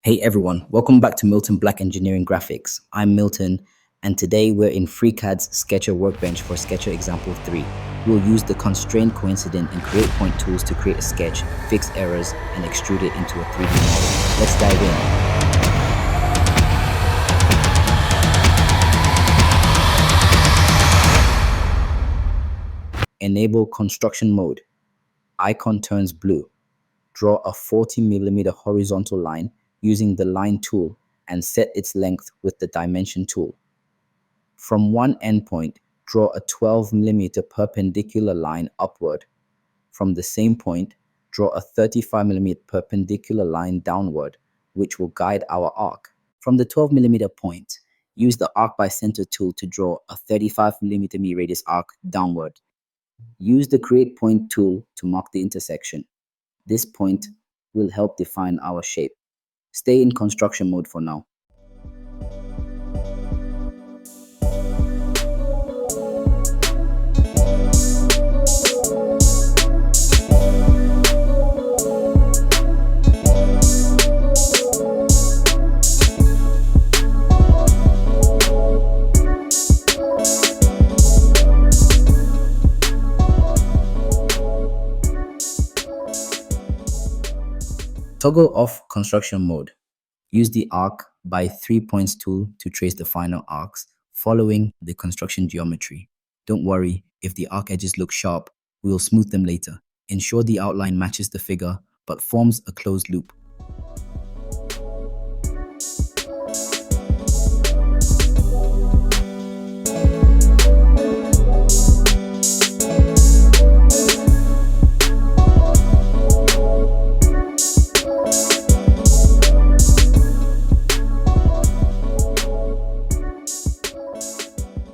Hey everyone, welcome back to Milton Black Engineering Graphics. I'm Milton, and today we're in FreeCAD's Sketcher Workbench for Sketcher Example 3. We'll use the Constrain, Coincident, and Create Point tools to create a sketch, fix errors, and extrude it into a 3D model. Let's dive in. Enable construction mode. Icon turns blue. Draw a 40mm horizontal line using the line tool and set its length with the dimension tool. From one endpoint, draw a 12mm perpendicular line upward. From the same point, draw a 35mm perpendicular line downward, which will guide our arc. From the 12mm point, use the arc by center tool to draw a 35mm radius arc downward. Use the Create Point tool to mark the intersection. This point will help define our shape. Stay in construction mode for now. Toggle off construction mode. Use the arc by 3 points tool to trace the final arcs, following the construction geometry. Don't worry, if the arc edges look sharp, we will smooth them later. Ensure the outline matches the figure, but forms a closed loop.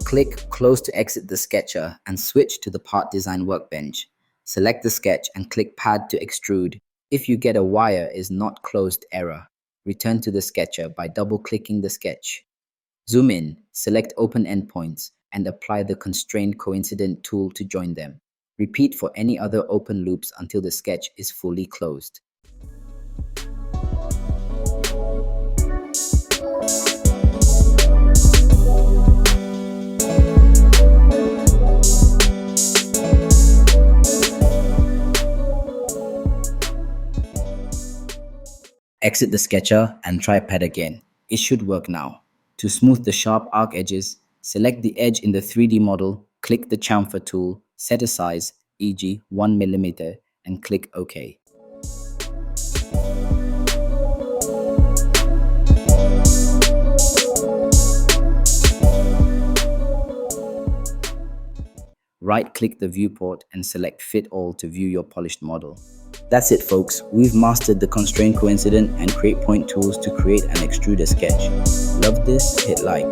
Click Close to exit the sketcher and switch to the Part Design Workbench. Select the sketch and click Pad to extrude. If you get a wire is not closed error, return to the sketcher by double-clicking the sketch. Zoom in, select Open Endpoints, and apply the Constrain Coincident tool to join them. Repeat for any other open loops until the sketch is fully closed. Exit the sketcher and try pad again. It should work now. To smooth the sharp arc edges, select the edge in the 3D model, click the chamfer tool, set a size, e.g. 1mm, and click OK. Right-click the viewport and select Fit All to view your polished model. That's it, folks. We've mastered the Constraint, Coincident, and Create Point tools to create and extrude a sketch. Love this? Hit like.